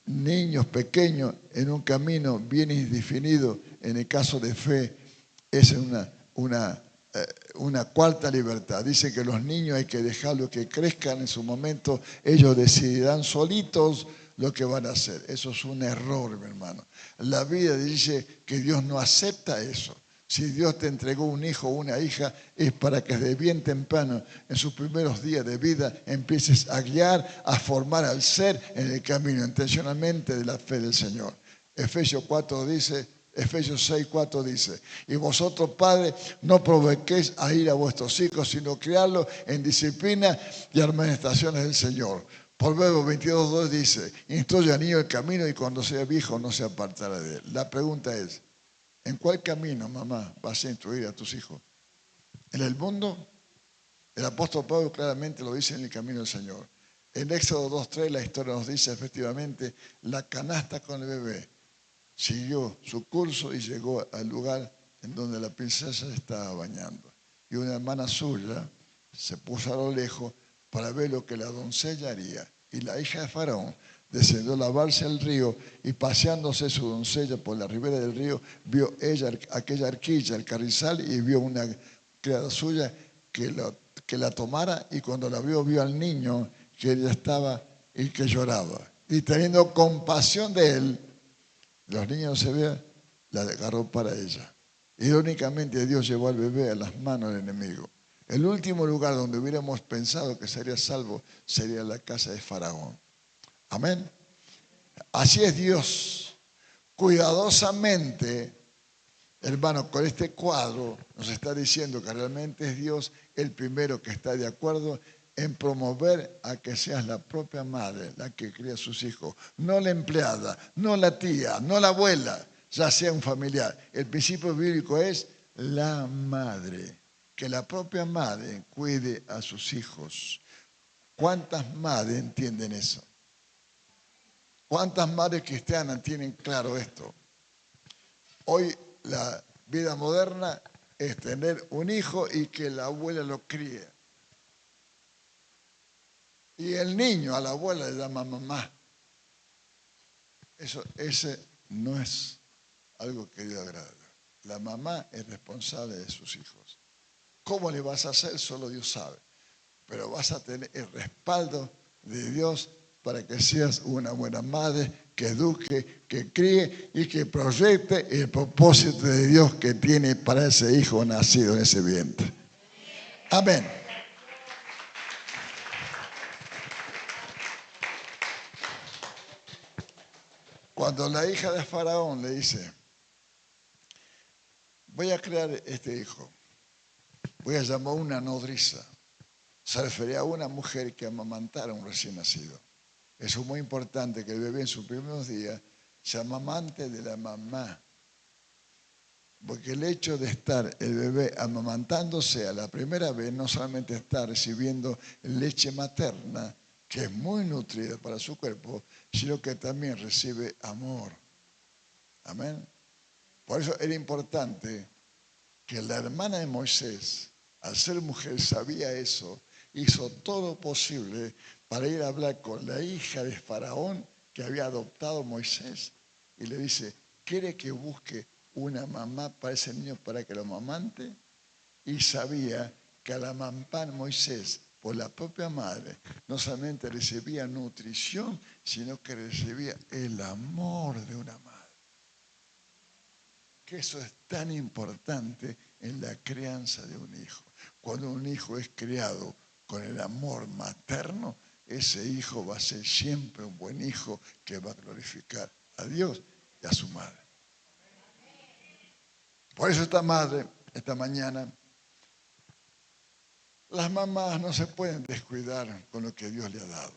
niños pequeños en un camino bien indefinido. En el caso de fe, es una cuarta libertad. Dice que los niños hay que dejarlos que crezcan en su momento, ellos decidirán solitos lo que van a hacer. Eso es un error, mi hermano. La Biblia dice que Dios no acepta eso. Si Dios te entregó un hijo o una hija, es para que desde bien temprano, en sus primeros días de vida, empieces a guiar, a formar al ser en el camino intencionalmente de la fe del Señor. Efesios 6:4 dice, y vosotros, padres, no provoquéis a ir a vuestros hijos, sino criarlos en disciplina y amonestaciones del Señor. Proverbios 22:2 dice, instruye al niño el camino y cuando sea viejo no se apartará de él. La pregunta es, ¿en cuál camino, mamá, vas a instruir a tus hijos? ¿En el mundo? El apóstol Pablo claramente lo dice en el camino del Señor. En Éxodo 2:3 la historia nos dice efectivamente, la canasta con el bebé siguió su curso y llegó al lugar en donde la princesa se estaba bañando. Y una hermana suya se puso a lo lejos para ver lo que la doncella haría. Y la hija de Faraón descendió a lavarse al río y paseándose su doncella por la ribera del río, vio ella aquella arquilla, el carrizal, y vio una criada suya que la tomara, y cuando la vio al niño que ella estaba y que lloraba. Y teniendo compasión de él, los niños se vean, la agarró para ella. Irónicamente, Dios llevó al bebé a las manos del enemigo. El último lugar donde hubiéramos pensado que sería salvo sería la casa de Faraón. Amén. Así es Dios. Cuidadosamente, hermano, con este cuadro nos está diciendo que realmente es Dios el primero que está de acuerdo en promover a que seas la propia madre la que cría a sus hijos, no la empleada, no la tía, no la abuela, ya sea un familiar. El principio bíblico es la madre, que la propia madre cuide a sus hijos. ¿Cuántas madres entienden eso? ¿Cuántas madres cristianas tienen claro esto? Hoy la vida moderna es tener un hijo y que la abuela lo críe. Y el niño a la abuela le llama mamá. Ese no es algo que Dios agrada. La mamá es responsable de sus hijos. ¿Cómo le vas a hacer? Solo Dios sabe. Pero vas a tener el respaldo de Dios para que seas una buena madre, que eduque, que críe y que proyecte el propósito de Dios que tiene para ese hijo nacido en ese vientre. Amén. Cuando la hija de Faraón le dice, voy a crear este hijo, voy a llamar una nodriza, se refería a una mujer que amamantara a un recién nacido. Eso es muy importante, que el bebé en sus primeros días se amamante de la mamá. Porque el hecho de estar el bebé amamantándose a la primera vez, no solamente está recibiendo leche materna, que es muy nutrida para su cuerpo, sino que también recibe amor. Amén. Por eso era importante que la hermana de Moisés, al ser mujer, sabía eso, hizo todo posible para ir a hablar con la hija de Faraón que había adoptado Moisés. Y le dice, ¿quiere que busque una mamá para ese niño para que lo amamante? Y sabía que al amamantar Moisés por la propia madre, no solamente recibía nutrición, sino que recibía el amor de una madre. Que eso es tan importante en la crianza de un hijo. Cuando un hijo es criado con el amor materno, ese hijo va a ser siempre un buen hijo que va a glorificar a Dios y a su madre. Por eso esta madre, esta mañana, las mamás no se pueden descuidar con lo que Dios le ha dado.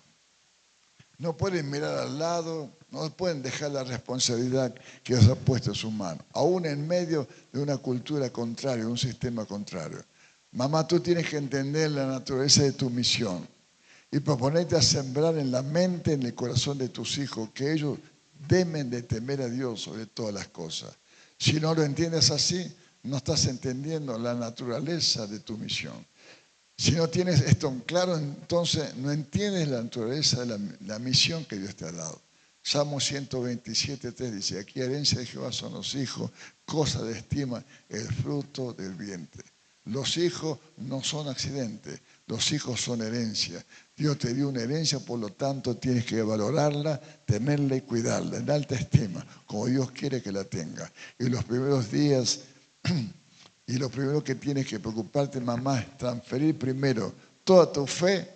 No pueden mirar al lado, no pueden dejar la responsabilidad que Dios ha puesto en sus manos, aún en medio de una cultura contraria, de un sistema contrario. Mamá, tú tienes que entender la naturaleza de tu misión y proponerte a sembrar en la mente, en el corazón de tus hijos, que ellos deben de temer a Dios sobre todas las cosas. Si no lo entiendes así, no estás entendiendo la naturaleza de tu misión. Si no tienes esto en claro, entonces no entiendes la naturaleza de la misión que Dios te ha dado. Salmo 127:3 dice, aquí herencia de Jehová son los hijos, cosa de estima, el fruto del vientre. Los hijos no son accidentes, los hijos son herencia. Dios te dio una herencia, por lo tanto tienes que valorarla, tenerla y cuidarla en alta estima, como Dios quiere que la tenga. Y los primeros días... Y lo primero que tienes que preocuparte, mamá, es transferir primero toda tu fe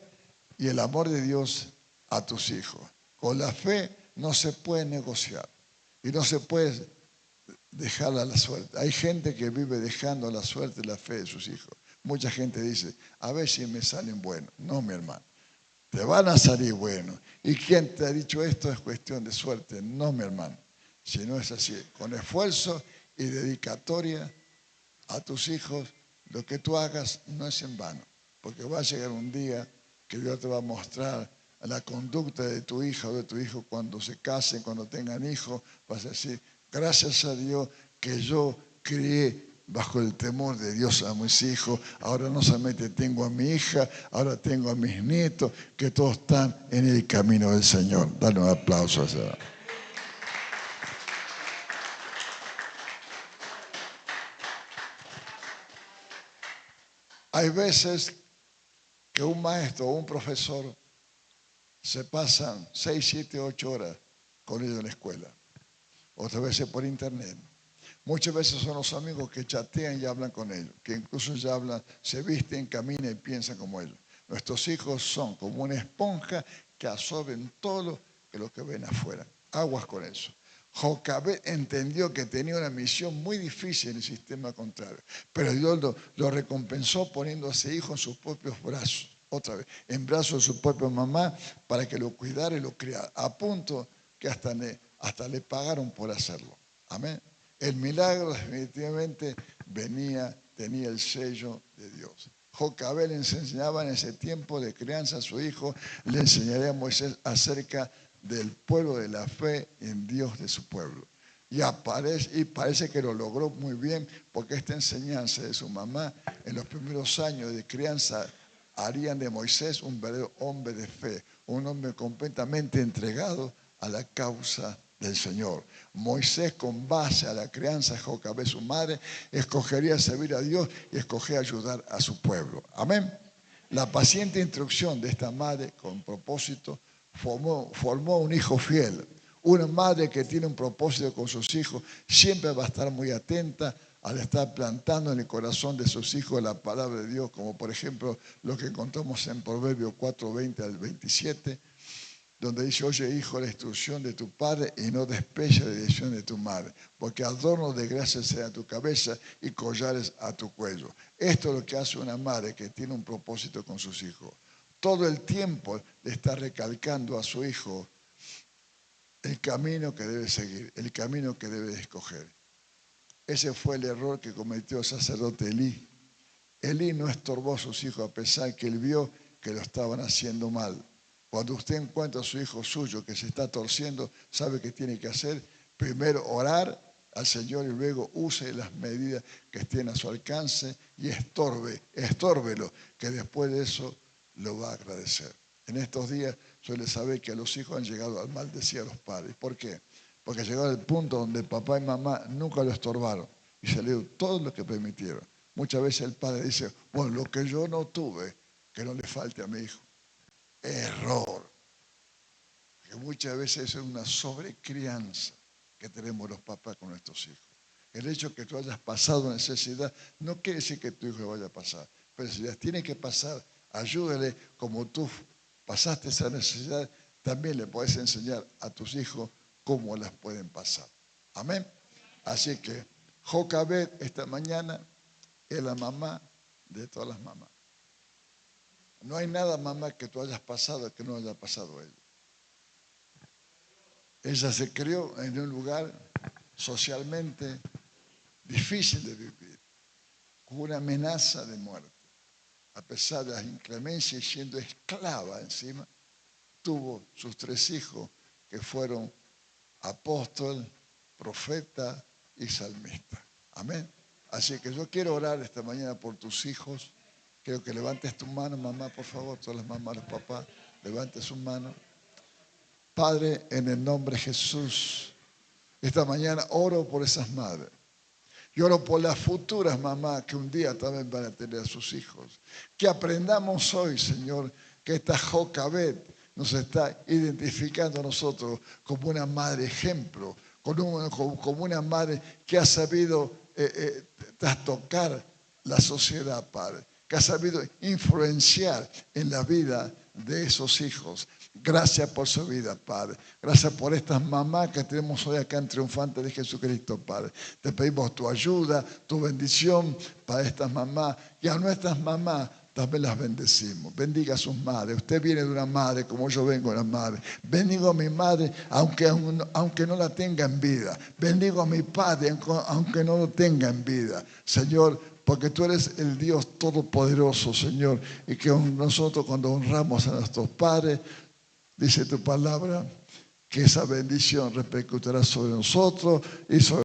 y el amor de Dios a tus hijos. Con la fe no se puede negociar y no se puede dejar a la suerte. Hay gente que vive dejando a la suerte la fe de sus hijos. Mucha gente dice, a ver si me salen buenos. No, mi hermano, te van a salir buenos. ¿Y quién te ha dicho esto? Es cuestión de suerte. No, mi hermano, si no es así, con esfuerzo y dedicatoria a tus hijos, lo que tú hagas no es en vano, porque va a llegar un día que Dios te va a mostrar la conducta de tu hija o de tu hijo cuando se casen, cuando tengan hijos. Vas a decir, gracias a Dios que yo crié bajo el temor de Dios a mis hijos. Ahora no solamente tengo a mi hija, ahora tengo a mis nietos, que todos están en el camino del Señor. Dale un aplauso a Señor. Hay veces que un maestro o un profesor se pasan 6, 7, 8 horas con ellos en la escuela. Otras veces por internet. Muchas veces son los amigos que chatean y hablan con ellos, que incluso ya hablan, se visten, caminan y piensan como ellos. Nuestros hijos son como una esponja que absorben todo lo que ven afuera. Aguas con eso. Jocabed entendió que tenía una misión muy difícil en el sistema contrario, pero Dios lo recompensó poniendo a ese hijo en sus propios brazos, otra vez, en brazos de su propia mamá, para que lo cuidara y lo criara, a punto que hasta le pagaron por hacerlo. Amén. El milagro definitivamente tenía el sello de Dios. Jocabed le enseñaba en ese tiempo de crianza a su hijo, le enseñaría a Moisés acerca del pueblo, de la fe en Dios de su pueblo. Y parece que lo logró muy bien, porque esta enseñanza de su mamá en los primeros años de crianza harían de Moisés un verdadero hombre de fe, un hombre completamente entregado a la causa del Señor. Moisés, con base a la crianza de Jocabed, su madre, escogería servir a Dios y escogería ayudar a su pueblo. Amén. La paciente instrucción de esta madre con propósito formó un hijo fiel. Una madre que tiene un propósito con sus hijos siempre va a estar muy atenta al estar plantando en el corazón de sus hijos la palabra de Dios, como por ejemplo lo que encontramos en Proverbios 4:20 al 27, donde dice, oye hijo, la instrucción de tu padre y no desprecies la dirección de tu madre, porque adorno de gracia sea tu cabeza y collares a tu cuello. Esto es lo que hace una madre que tiene un propósito con sus hijos. Todo el tiempo le está recalcando a su hijo el camino que debe seguir, el camino que debe escoger. Ese fue el error que cometió el sacerdote Elí. Elí no estorbó a sus hijos a pesar que él vio que lo estaban haciendo mal. Cuando usted encuentra a su hijo suyo que se está torciendo, sabe que tiene que hacer. Primero orar al Señor y luego use las medidas que estén a su alcance y estórbelo, que después de eso lo va a agradecer. En estos días suele saber que los hijos han llegado al maldecir a los padres. ¿Por qué? Porque llegaron al punto donde papá y mamá nunca lo estorbaron y se le dio todo lo que permitieron. Muchas veces el padre dice, bueno, lo que yo no tuve, que no le falte a mi hijo. Error. Que muchas veces eso es una sobrecrianza que tenemos los papás con nuestros hijos. El hecho de que tú hayas pasado necesidad no quiere decir que tu hijo lo vaya a pasar. Pero si las tiene que pasar, ayúdale como tú pasaste esa necesidad, también le puedes enseñar a tus hijos cómo las pueden pasar. Amén. Así que Jocabed esta mañana es la mamá de todas las mamás. No hay nada, mamá, que tú hayas pasado que no haya pasado ella. Ella se crió en un lugar socialmente difícil de vivir, con una amenaza de muerte. A pesar de las inclemencias y siendo esclava encima, tuvo sus 3 hijos que fueron apóstol, profeta y salmista. Amén. Así que yo quiero orar esta mañana por tus hijos. Quiero que levantes tu mano, mamá, por favor, todas las mamás, los papás, levanten sus manos. Padre, en el nombre de Jesús, esta mañana oro por esas madres. Y oro por las futuras mamás que un día también van a tener a sus hijos. Que aprendamos hoy, Señor, que esta Jocabed nos está identificando a nosotros como una madre ejemplo, como una madre que ha sabido trastocar la sociedad, Padre, que ha sabido influenciar en la vida de esos hijos. Gracias por su vida, Padre. Gracias por estas mamás que tenemos hoy acá en Triunfantes de Jesucristo, Padre. Te pedimos tu ayuda, tu bendición para estas mamás. Y a nuestras mamás también las bendecimos. Bendiga a sus madres. Usted viene de una madre como yo vengo de una madre. Bendigo a mi madre aunque no la tenga en vida. Bendigo a mi padre aunque no lo tenga en vida. Señor, porque tú eres el Dios todopoderoso, Señor. Y que nosotros cuando honramos a nuestros padres, dice tu palabra, que esa bendición repercutirá sobre nosotros y sobre